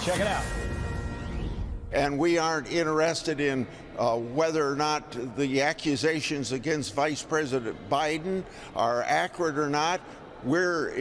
Check it out. And we aren't interested in whether or not the accusations against Vice President Biden are accurate or not. We're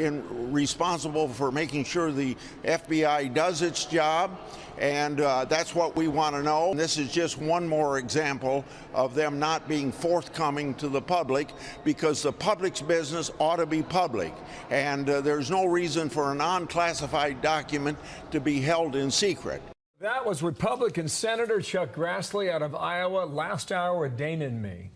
responsible for making sure the FBI does its job, and that's what we want to know. And this is just one more example of them not being forthcoming to the public, because the public's business ought to be public, and there's no reason for an unclassified document to be held in secret. That was Republican Senator Chuck Grassley out of Iowa last hour with Dana and me,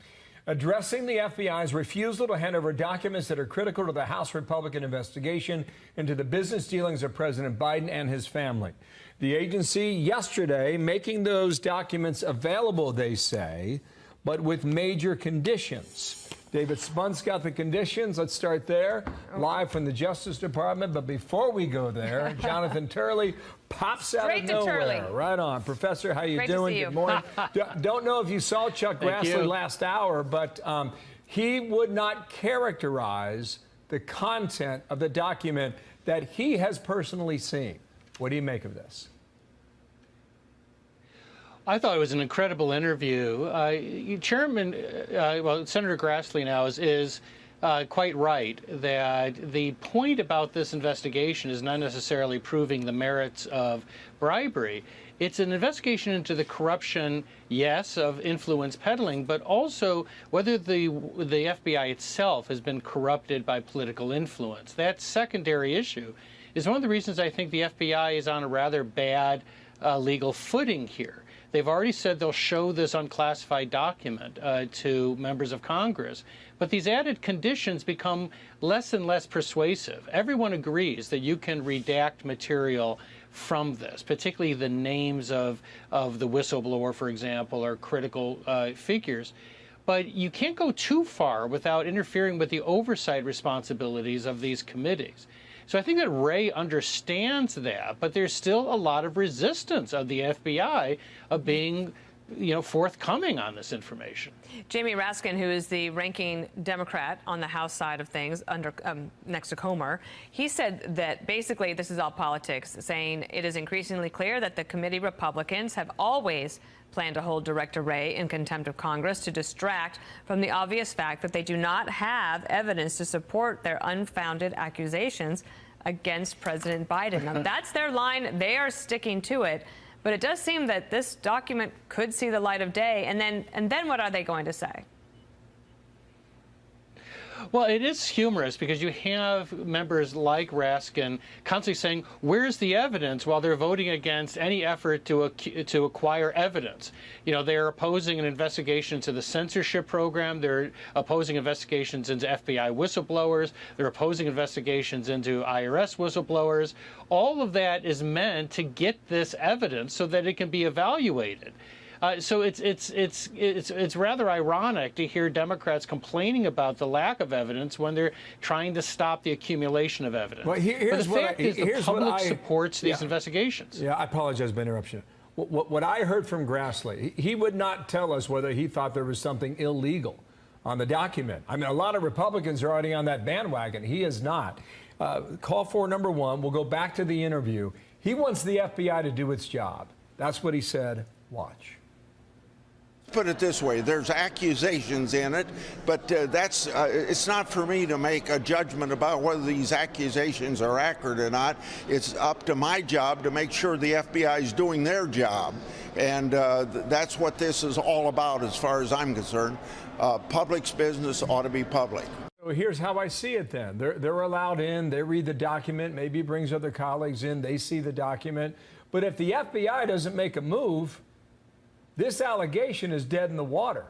addressing the FBI's refusal to hand over documents that are critical to the House Republican investigation into the business dealings of President Biden and his family. The agency yesterday making those documents available, they say, but with major conditions. David Spunt's got the conditions. Let's start there, live from the Justice Department. But before we go there, Jonathan Turley pops out of nowhere. Right on. Professor, how you doing? Good morning. Don't know if you saw Chuck Grassley last hour, but he would not characterize the content of the document that he has personally seen. What do you make of this? I thought it was an incredible interview. Senator Grassley now is quite right that the point about this investigation is not necessarily proving the merits of bribery. It's an investigation into the corruption, yes, of influence peddling, but also whether the FBI itself has been corrupted by political influence. That secondary issue is one of the reasons I think the FBI is on a rather bad legal footing here. They've already said they'll show this unclassified document to members of Congress, but these added conditions become less and less persuasive. Everyone agrees that you can redact material from this, particularly the names of the whistleblower, for example, or critical figures. But you can't go too far without interfering with the oversight responsibilities of these committees. So I think that Wray understands that, but there's still a lot of resistance of the FBI of being, forthcoming on this information. Jamie Raskin, who is the ranking Democrat on the House side of things, next to Comer, he said that basically this is all politics, saying it is increasingly clear that the committee Republicans have always planned to hold Director Wray in contempt of Congress to distract from the obvious fact that they do not have evidence to support their unfounded accusations against President Biden. Now, that's their line. They are sticking to it. But it does seem that this document could see the light of day. And then what are they going to say? Well, it is humorous because you have members like Raskin constantly saying, where's the evidence, while they're voting against any effort to acquire evidence. They're opposing an investigation into the censorship program. They're opposing investigations into FBI whistleblowers. They're opposing investigations into IRS whistleblowers. All of that is meant to get this evidence so that it can be evaluated. So it's rather ironic to hear Democrats complaining about the lack of evidence when they're trying to stop the accumulation of evidence. Well, here's but the fact is the public supports these investigations. Yeah, I apologize for interruption. What I heard from Grassley, he would not tell us whether he thought there was something illegal on the document. I mean, a lot of Republicans are already on that bandwagon. He is not. Call for number one. We'll go back to the interview. He wants the FBI to do its job. That's what he said. Watch. Put it this way, there's accusations in it, but it's not for me to make a judgment about whether these accusations are accurate or not. It's up to my job to make sure the FBI is doing their job, and that's what this is all about as far as I'm concerned. Public's business ought to be public. So here's how I see it then. They're allowed in, they read the document, maybe brings other colleagues in, they see the document. But if the FBI doesn't make a move, this allegation is dead in the water.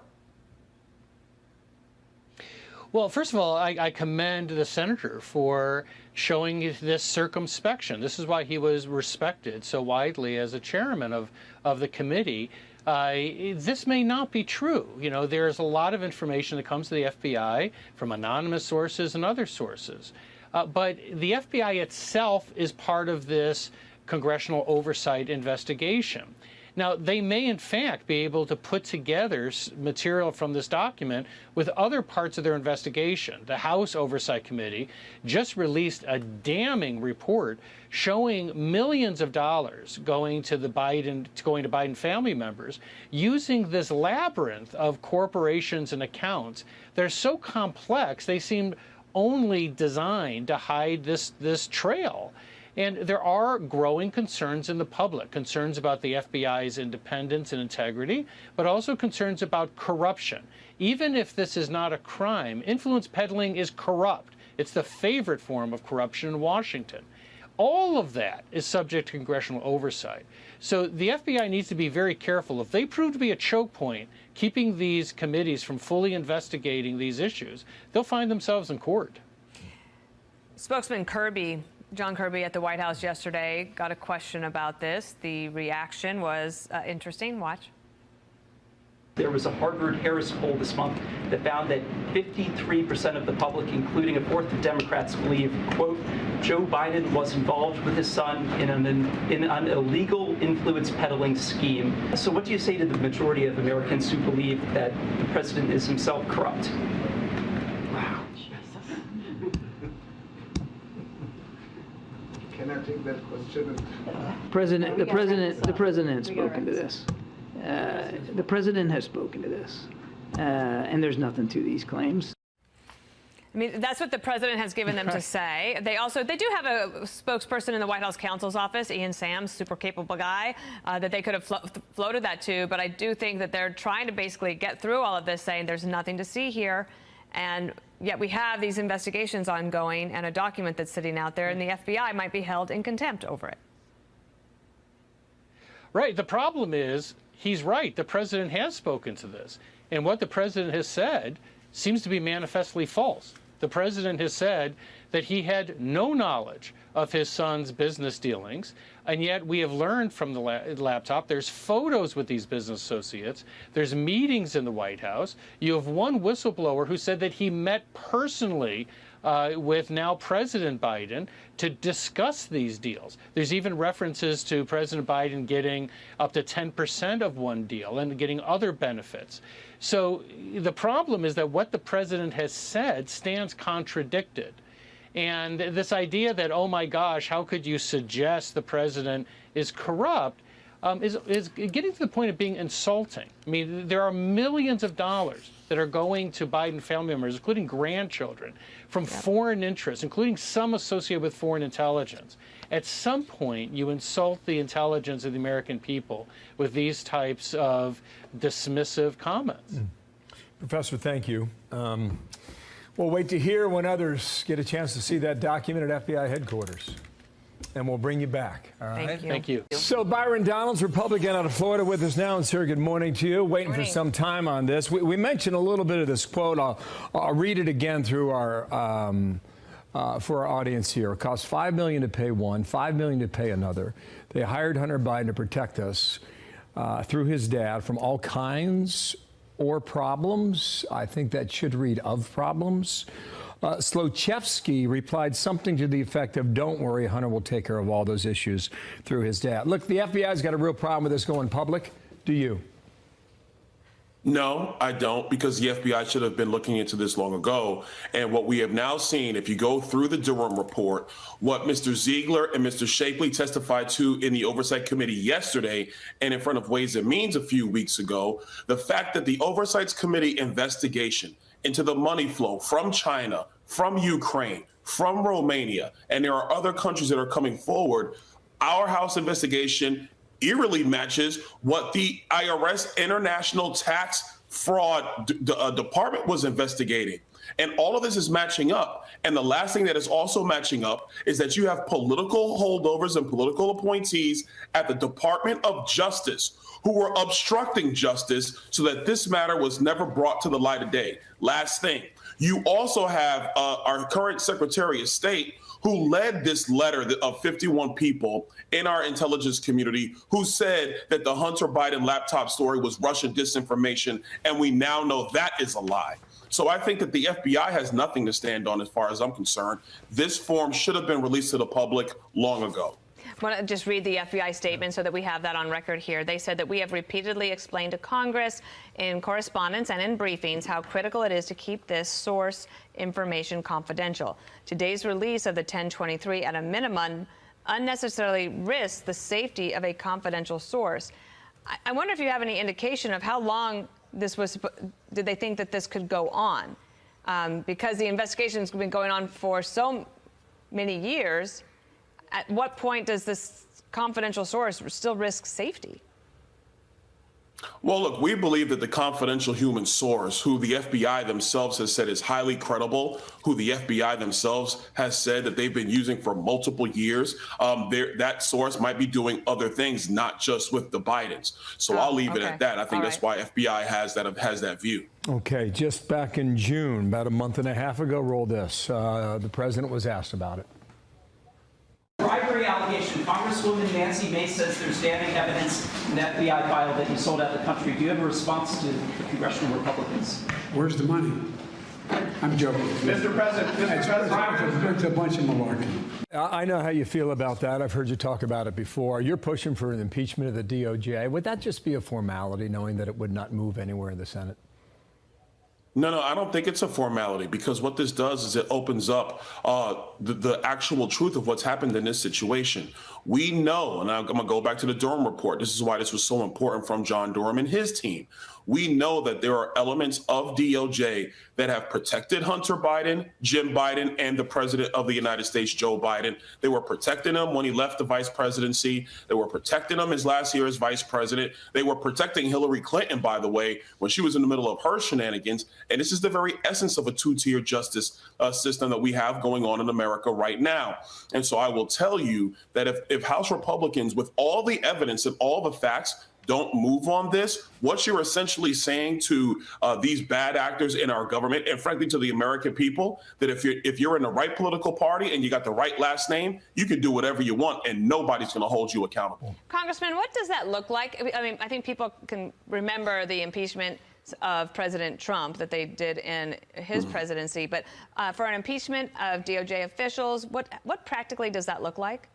Well, first of all, I commend the senator for showing this circumspection. This is why he was respected so widely as a chairman of the committee. This may not be true. There's a lot of information that comes to the FBI from anonymous sources and other sources. But the FBI itself is part of this congressional oversight investigation. Now, they may, in fact, be able to put together material from this document with other parts of their investigation. The House Oversight Committee just released a damning report showing millions of dollars going to Biden family members using this labyrinth of corporations and accounts. They're so complex, they seem only designed to hide this trail. And there are growing concerns in the public, concerns about the FBI's independence and integrity, but also concerns about corruption. Even if this is not a crime, influence peddling is corrupt. It's the favorite form of corruption in Washington. All of that is subject to congressional oversight. So the FBI needs to be very careful. If they prove to be a choke point, keeping these committees from fully investigating these issues, they'll find themselves in court. Spokesman John Kirby at the White House yesterday got a question about this. The reaction was interesting. Watch. There was a Harvard-Harris poll this month that found that 53% of the public, including a fourth of Democrats, believe, quote, Joe Biden was involved with his son in an illegal influence peddling scheme. So what do you say to the majority of Americans who believe that the president is himself corrupt? Wow. Can I take that question? The president has spoken to this. The president has spoken to this, and there's nothing to these claims. I mean, that's what the president has given them to say. They do have a spokesperson in the White House counsel's office, Ian Sams, super capable guy, that they could have floated that to. But I do think that they're trying to basically get through all of this, saying there's nothing to see here. And yet we have these investigations ongoing and a document that's sitting out there, and the FBI might be held in contempt over it. Right. The problem is, he's right. The president has spoken to this. And what the president has said seems to be manifestly false. The president has said that he had no knowledge of his son's business dealings, and yet we have learned from the laptop there's photos with these business associates, there's meetings in the White House. You have one whistleblower who said that he met personally with now President Biden to discuss these deals. There's even references to President Biden getting up to 10% of one deal and getting other benefits. So the problem is that what the president has said stands contradicted. And this idea that, oh my gosh, how could you suggest the president is corrupt, is getting to the point of being insulting. I mean, there are millions of dollars that are going to Biden family members, including grandchildren, from foreign interests, including some associated with foreign intelligence. At some point, you insult the intelligence of the American people with these types of dismissive comments. Professor, thank you. We'll wait to hear when others get a chance to see that document at FBI headquarters. And we'll bring you back. All right. Thank you. Thank you. So Byron Donalds, Republican out of Florida, with us now. And sir, good morning to you. Waiting for some time on this. We mentioned a little bit of this quote. I'll read it again through our for our audience here. It costs $5 million to pay one, $5 million to pay another. They hired Hunter Biden to protect us through his dad from all kinds or problems. I think that should read of problems. Slochevsky replied something to the effect of, don't worry, Hunter will take care of all those issues through his dad. Look, the FBI's got a real problem with this going public. Do you? No, I don't, because the FBI should have been looking into this long ago. And what we have now seen, if you go through the Durham report, what Mr. Ziegler and Mr. Shapley testified to in the Oversight Committee yesterday and in front of Ways and Means a few weeks ago, the fact that the Oversight Committee investigation into the money flow from China, from Ukraine, from Romania, and there are other countries that are coming forward, our House investigation eerily matches what the IRS International Tax Fraud Department was investigating. And all of this is matching up. And the last thing that is also matching up is that you have political holdovers and political appointees at the Department of Justice who were obstructing justice so that this matter was never brought to the light of day. Last thing, you also have our current Secretary of State who led this letter of 51 people in our intelligence community who said that the Hunter Biden laptop story was Russian disinformation, and we now know that is a lie. So I think that the FBI has nothing to stand on as far as I'm concerned. This form should have been released to the public long ago. I want to just read the FBI statement so that we have that on record here. They said that we have repeatedly explained to Congress in correspondence and in briefings how critical it is to keep this source information confidential. Today's release of the 1023 at a minimum unnecessarily risks the safety of a confidential source. I wonder if you have any indication of how long this was, did they think that this could go on? Because the investigation's been going on for so many years. At what point does this confidential source still risk safety? Well, look, we believe that the confidential human source, who the FBI themselves has said is highly credible, who the FBI themselves has said that they've been using for multiple years, that source might be doing other things, not just with the Bidens. So I'll leave it at that. I think that's why FBI has that view. Okay, just back in June, about a month and a half ago, roll this. The president was asked about it. Bribery allegation. Congresswoman Nancy Mace says there's damning evidence in the FBI file that you sold out the country. Do you have a response to the congressional Republicans? Where's the money? I'm joking. Mr. President, it's a bunch of malarkey. I know how you feel about that. I've heard you talk about it before. You're pushing for an impeachment of the DOJ. Would that just be a formality, knowing that it would not move anywhere in the Senate? No, I don't think it's a formality, because what this does is it opens up the actual truth of what's happened in this situation. We know, and I'm going to go back to the Durham report. This is why this was so important from John Durham and his team. We know that there are elements of DOJ that have protected Hunter Biden, Jim Biden, and the president of the United States, Joe Biden. They were protecting him when he left the vice presidency. They were protecting him his last year as vice president. They were protecting Hillary Clinton, by the way, when she was in the middle of her shenanigans. And this is the very essence of a two-tier justice system that we have going on in America right now. And so I will tell you that if House Republicans, with all the evidence and all the facts, don't move on this, what you're essentially saying to these bad actors in our government, and frankly to the American people, that if you're in the right political party and you got the right last name, you can do whatever you want and nobody's going to hold you accountable. Congressman, what does that look like? I mean, I think people can remember the impeachment of President Trump that they did in his presidency, but for an impeachment of DOJ officials, what practically does that look like?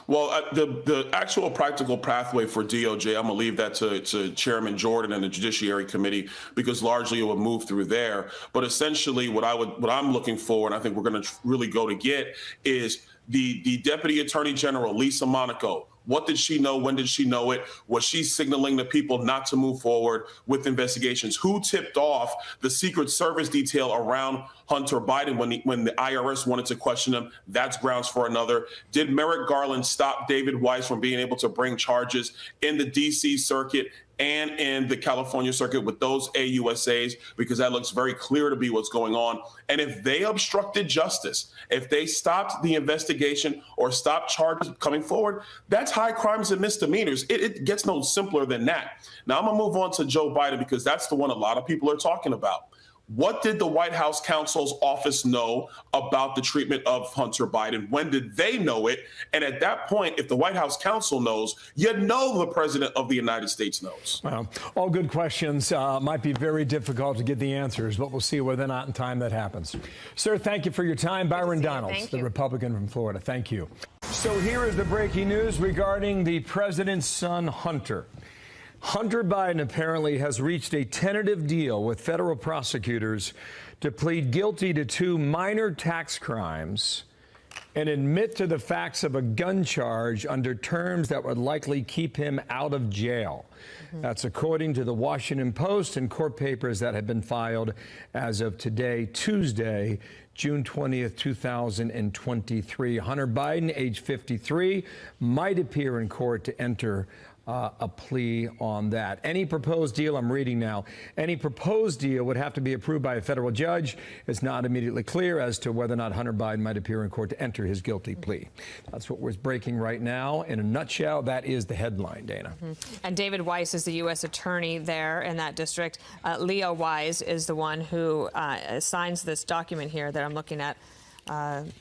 Well, the actual practical pathway for DOJ, I'm going to leave that to Chairman Jordan and the Judiciary Committee, because largely it would move through there. But essentially what I'm looking for, and I think we're going to really go to get, is the Deputy Attorney General, Lisa Monaco. What did she know? When did she know it? Was she signaling to people not to move forward with investigations? Who tipped off the Secret Service detail around Hunter Biden when the IRS wanted to question him? That's grounds for another. Did Merrick Garland stop David Weiss from being able to bring charges in the D.C. circuit and in the California circuit with those AUSAs? Because that looks very clear to be what's going on. And if they obstructed justice, if they stopped the investigation or stopped charges coming forward, that's high crimes and misdemeanors. It gets no simpler than that. Now, I'm going to move on to Joe Biden, because that's the one a lot of people are talking about. What did the White House counsel's office know about the treatment of Hunter Biden? When did they know it? And at that point, if the White House counsel knows, you know the president of the United States knows. Well, all good questions. Might be very difficult to get the answers, but we'll see whether or not in time that happens. Sir, thank you for your time. Byron Donalds, the Republican from Florida. Thank you. So here is the breaking news regarding the president's son, Hunter. Hunter Biden apparently has reached a tentative deal with federal prosecutors to plead guilty to 2 minor tax crimes and admit to the facts of a gun charge under terms that would likely keep him out of jail. That's according to the Washington Post and court papers that have been filed as of today, Tuesday, June 20th, 2023. Hunter Biden, age 53, might appear in court to enter a plea on that. Any proposed deal, I'm reading now, any proposed deal would have to be approved by a federal judge. It's not immediately clear as to whether or not Hunter Biden might appear in court to enter his guilty plea. That's what we're breaking right now. In a nutshell, that is the headline, Dana. And David Weiss is the U.S. attorney there in that district. Leo Wise is the one who signs this document here that I'm looking at.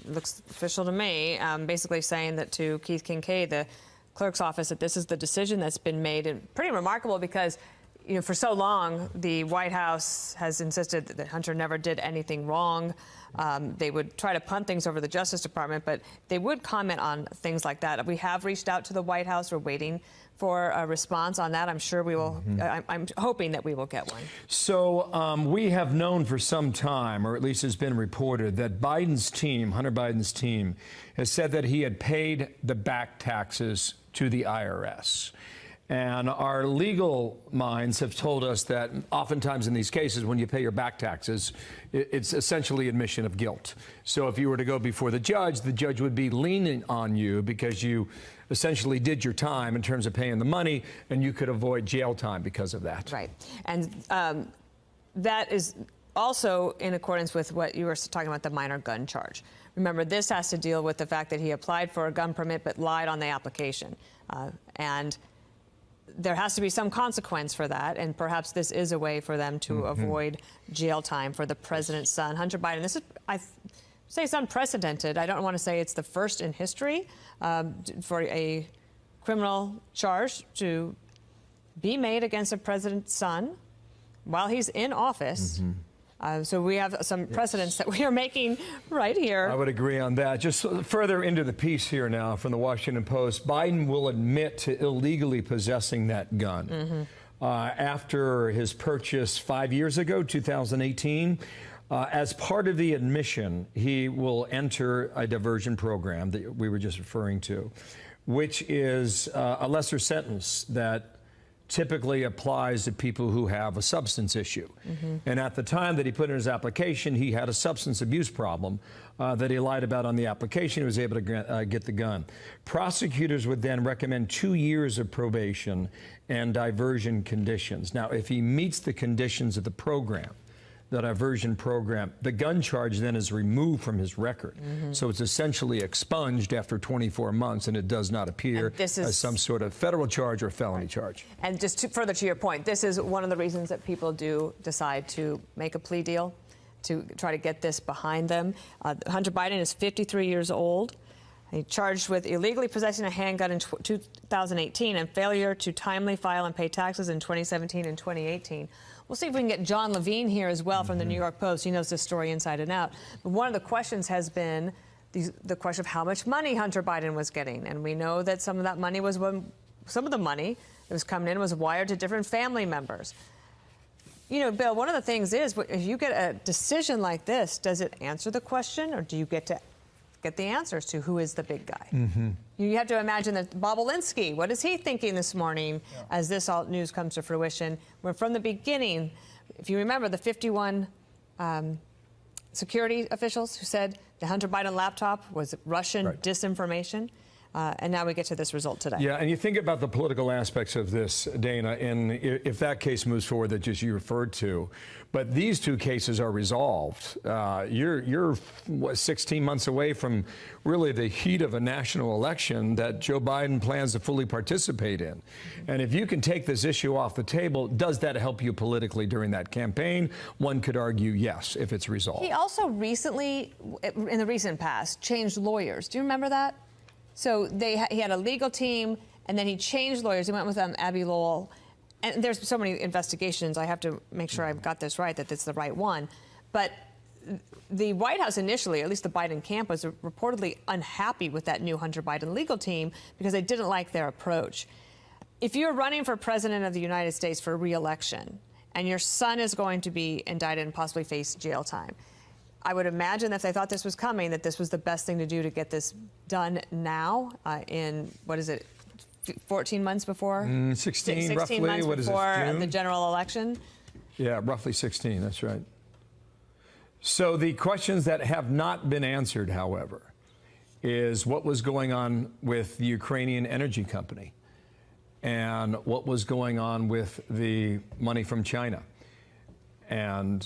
Looks official to me, basically saying that to Keith Kincaid, the clerk's office, that this is the decision that's been made, and pretty remarkable because you know, for so long, the White House has insisted that Hunter never did anything wrong. They would try to punt things over the Justice Department, but they would comment on things like that. We have reached out to the White House. We're waiting for a response on that. I'm sure we will. I'm hoping that we will get one. So we have known for some time, or at least it's been reported, that Biden's team, Hunter Biden's team, has said that he had paid the back taxes to the IRS. And our legal minds have told us that oftentimes in these cases, when you pay your back taxes, it's essentially admission of guilt. So if you were to go before the judge would be leaning on you because you essentially did your time in terms of paying the money, and you could avoid jail time because of that. Right. And that is also in accordance with what you were talking about, the minor gun charge. Remember, this has to deal with the fact that he applied for a gun permit but lied on the application. And there has to be some consequence for that, and perhaps this is a way for them to avoid jail time for the president's son, Hunter Biden. This is, I say it's unprecedented. I don't want to say it's the first in history for a criminal charge to be made against a president's son while he's in office. So we have some precedents that we are making right here. I would agree on that. Just further into the piece here now from the Washington Post, Biden will admit to illegally possessing that gun. After his purchase 5 years ago, 2018, as part of the admission, he will enter a diversion program that we were just referring to, which is a lesser sentence that typically applies to people who have a substance issue. And at the time that he put in his application, he had a substance abuse problem that he lied about on the application. He was able to get the gun. Prosecutors would then recommend 2 years of probation and diversion conditions. Now, if he meets the conditions of the program, the diversion program, the gun charge then is removed from his record. So it's essentially expunged after 24 months, and it does not appear as some sort of federal charge or felony charge. And just further to your point, this is one of the reasons that people do decide to make a plea deal, to try to get this behind them. Hunter Biden is 53 years old. He charged with illegally possessing a handgun in 2018 and failure to timely file and pay taxes in 2017 and 2018. We'll see if we can get John Levine here as well from the New York Post. He knows this story inside and out. But one of the questions has been the question of how much money Hunter Biden was getting. And we know that some of that money was some of the money that was coming in was wired to different family members. You know, Bill, one of the things is, if you get a decision like this, does it answer the question, or do you get to get the answers to who is the big guy? You have to imagine that Bob Alinsky, what is he thinking this morning as this all news comes to fruition? Where from the beginning, if you remember the 51 security officials who said the Hunter Biden laptop was Russian disinformation, and now we get to this result today. Yeah, and you think about the political aspects of this, Dana, and if that case moves forward that just you referred to, but these two cases are resolved. You're what, 16 months away from really the heat of a national election that Joe Biden plans to fully participate in. And if you can take this issue off the table, does that help you politically during that campaign? One could argue yes, if it's resolved. He also recently, in the recent past, changed lawyers. Do you remember that? So he had a legal team, and then he changed lawyers. He went with Abby Lowell. And there's so many investigations. I have to make sure I've got this right, that it's the right one. But the White House initially, at least the Biden camp, was reportedly unhappy with that new Hunter Biden legal team because they didn't like their approach. If you're running for president of the United States for re-election, and your son is going to be indicted and possibly face jail time, I would imagine that if they thought this was coming, that this was the best thing to do to get this done now in, what is it, 14 months before? 16 roughly. Months what is it, before June? The general election? Yeah, roughly 16, that's right. So the questions that have not been answered, however, is what was going on with the Ukrainian energy company and what was going on with the money from China. And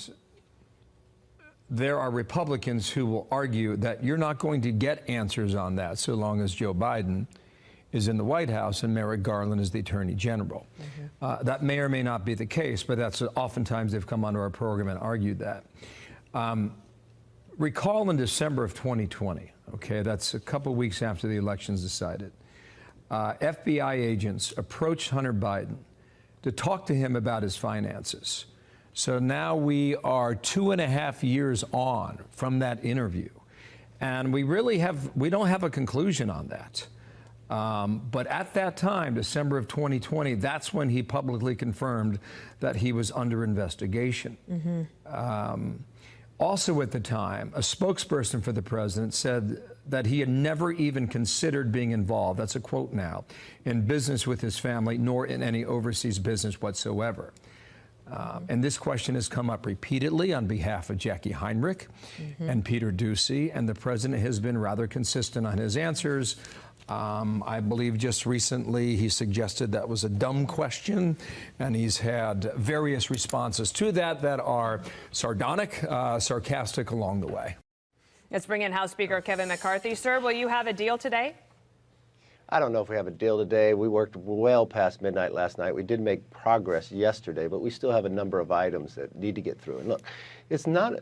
there are Republicans who will argue that you're not going to get answers on that so long as Joe Biden is in the White House and Merrick Garland is the Attorney General. That may or may not be the case, but that's oftentimes they've come onto our program and argued that. Recall in December of 2020, okay, that's a couple weeks after the election's decided, FBI agents approached Hunter Biden to talk to him about his finances. So now we are 2.5 years on from that interview, and we don't have a conclusion on that. But at that time, December of 2020, that's when he publicly confirmed that he was under investigation. Also at the time, a spokesperson for the president said that he had never even considered being involved, that's a quote now, in business with his family, nor in any overseas business whatsoever. And this question has come up repeatedly on behalf of Jackie Heinrich and Peter Doocy, and the president has been rather consistent on his answers. I believe just recently he suggested that was a dumb question, and he's had various responses to that are sardonic, sarcastic along the way. Let's bring in House Speaker Kevin McCarthy. Sir, will you have a deal today? I don't know if we have a deal today. We worked well past midnight last night. We did make progress yesterday, but we still have a number of items that need to get through. And look, it's not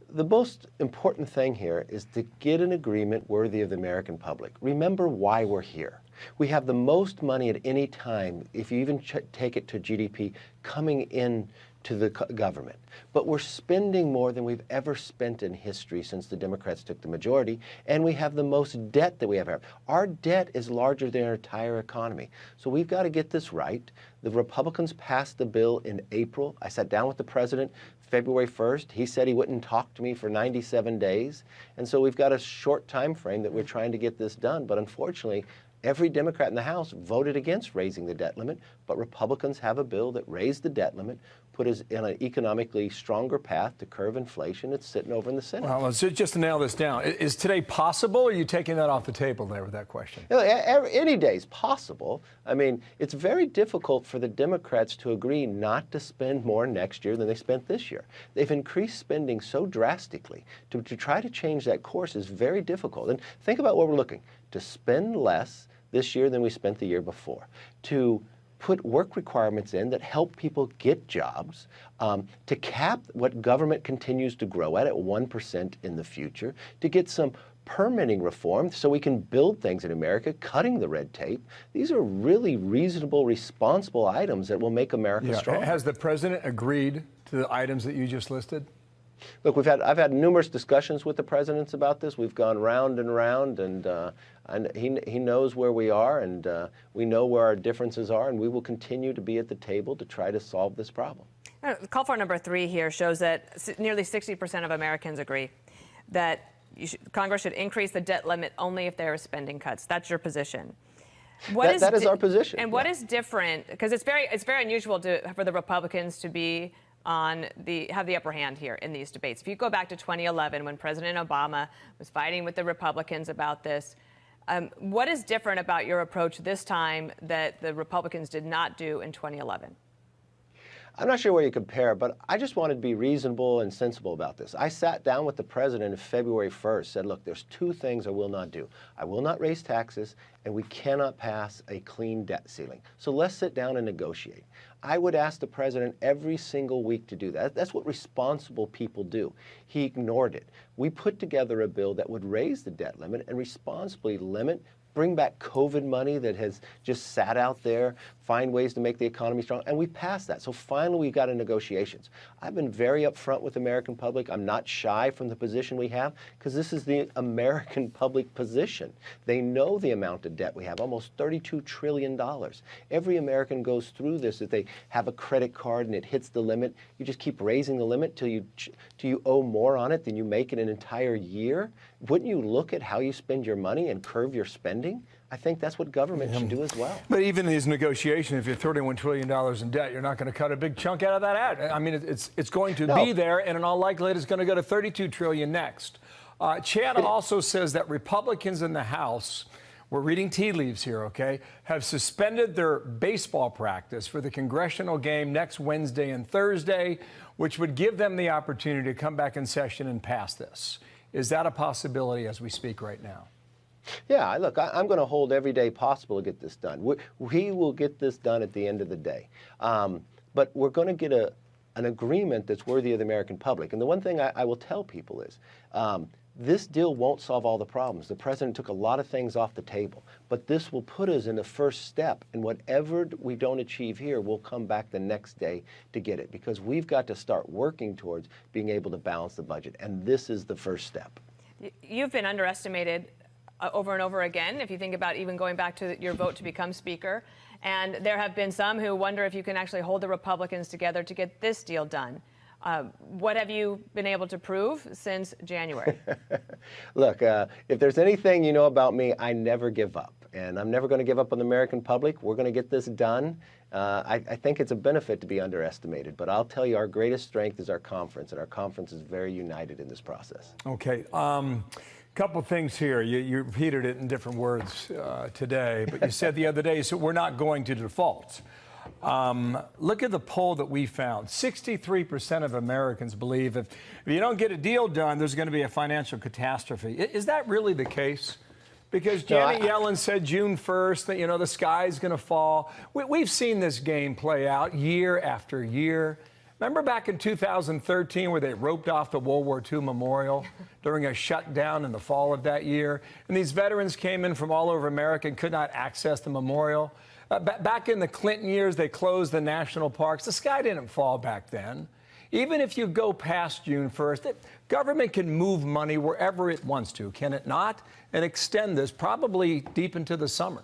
the most important thing here is to get an agreement worthy of the American public. Remember why we're here. We have the most money at any time, if you even take it to GDP, coming in to the government. But we're spending more than we've ever spent in history since the Democrats took the majority, and we have the most debt that we ever have. Our debt is larger than our entire economy. So we've got to get this right. The Republicans passed the bill in April. I sat down with the president February 1st. He said he wouldn't talk to me for 97 days. And so we've got a short time frame that we're trying to get this done. But unfortunately, every Democrat in the House voted against raising the debt limit, but Republicans have a bill that raised the debt limit, put us in an economically stronger path to curb inflation. It's sitting over in the Senate. Well, just to nail this down, is today possible, or are you taking that off the table there with that question? You know, any day is possible. I mean, it's very difficult for the Democrats to agree not to spend more next year than they spent this year. They've increased spending so drastically. To try to change that course is very difficult. And think about what we're looking to spend less this year than we spent the year before, to put work requirements in that help people get jobs, to cap what government continues to grow at 1% in the future, to get some permitting reform so we can build things in America, cutting the red tape. These are really reasonable, responsible items that will make America stronger. Has the president agreed to the items that you just listed? Look, I've had numerous discussions with the presidents about this. We've gone round and round, and he knows where we are, and we know where our differences are, and we will continue to be at the table to try to solve this problem. Call for number 3 here shows that nearly 60% of Americans agree that Congress should increase the debt limit only if there are spending cuts. That's your position. That is our position. And what is different? Because it's very unusual for the Republicans to be have the upper hand here in these debates. If you go back to 2011, when President Obama was fighting with the Republicans about this, what is different about your approach this time that the Republicans did not do in 2011? I'm not sure where you compare, but I just wanted to be reasonable and sensible about this. I sat down with the president on February 1st, said, look, there's 2 things I will not do. I will not raise taxes, and we cannot pass a clean debt ceiling. So let's sit down and negotiate. I would ask the president every single week to do that. That's what responsible people do. He ignored it. We put together a bill that would raise the debt limit and responsibly bring back COVID money that has just sat out there, find ways to make the economy strong, and we passed that. So finally we got into negotiations. I've been very upfront with the American public. I'm not shy from the position we have, because this is the American public position. They know the amount of debt we have, almost $32 trillion. Every American goes through this. If they have a credit card and it hits the limit, you just keep raising the limit till you owe more on it than you make in an entire year. Wouldn't you look at how you spend your money and curb your spending? I think that's what government should do as well. But even in these negotiations, if you're $31 trillion in debt, you're not going to cut a big chunk out of that out. I mean, it's going to be there, and in all likelihood, it's going to go to $32 trillion next. Chad also says that Republicans in the House, we're reading tea leaves here, okay, have suspended their baseball practice for the congressional game next Wednesday and Thursday, which would give them the opportunity to come back in session and pass this. Is that a possibility as we speak right now? Yeah, look, I'm going to hold every day possible to get this done. We will get this done at the end of the day. But we're going to get an agreement that's worthy of the American public. And the one thing I will tell people is This deal won't solve all the problems. The president took a lot of things off the table, but this will put us in the first step, and whatever we don't achieve here, we'll come back the next day to get it, because we've got to start working towards being able to balance the budget, and this is the first step. You've been underestimated over and over again, if you think about even going back to your vote to become Speaker, and there have been some who wonder if you can actually hold the Republicans together to get this deal done. What have you been able to prove since January? Look, if there's anything you know about me, I never give up. And I'm never going to give up on the American public. We're going to get this done. I think it's a benefit to be underestimated. But I'll tell you, our greatest strength is our conference, and our conference is very united in this process. Okay. Couple things here. You repeated it in different words today, but you said the other day, so we're not going to default. Look at the poll that we found. 63% of Americans believe if you don't get a deal done, there's going to be a financial catastrophe. Is that really the case? Because Janet Yellen said June 1st that, you know, the sky's going to fall. We've seen this game play out year after year. Remember back in 2013 where they roped off the World War II memorial during a shutdown in the fall of that year? And these veterans came in from all over America and could not access the memorial. Back in the Clinton years, they closed the national parks. The sky didn't fall back then. Even if you go past June 1st, the government can move money wherever it wants to, can it not? And extend this probably deep into the summer.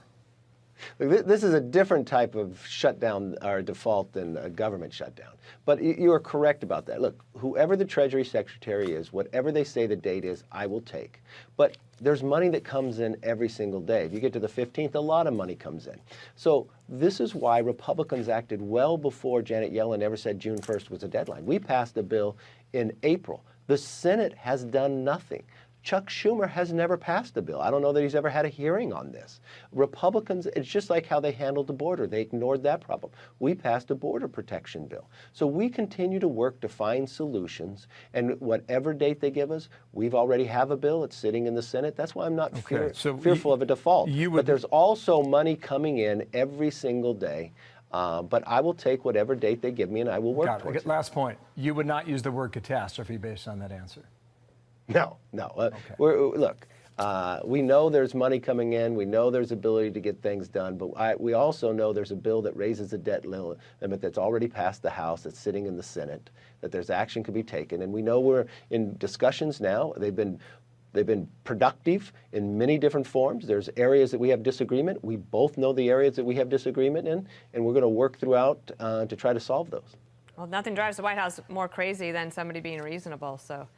Look, this is a different type of shutdown or default than a government shutdown. But you are correct about that. Look, whoever the Treasury Secretary is, whatever they say the date is, I will take. But there's money that comes in every single day. If you get to the 15th, a lot of money comes in. So this is why Republicans acted well before Janet Yellen ever said June 1st was a deadline. We passed a bill in April. The Senate has done nothing. Chuck Schumer has never passed a bill. I don't know that he's ever had a hearing on this. Republicans, it's just like how they handled the border. They ignored that problem. We passed a border protection bill. So we continue to work to find solutions, and whatever date they give us, we've already have a bill. It's sitting in the Senate. That's why I'm not fearful of a default. But there's also money coming in every single day. But I will take whatever date they give me, and I will work towards it. Last point. You would not use the word catastrophe based on that answer. No. Look, we know there's money coming in. We know there's ability to get things done. But we also know there's a bill that raises the debt limit that's already passed the House, that's sitting in the Senate, that there's action could be taken. And we know we're in discussions now. They've been productive in many different forms. There's areas that we have disagreement. We both know the areas that we have disagreement in, and we're going to work throughout to try to solve those. Well, nothing drives the White House more crazy than somebody being reasonable, so.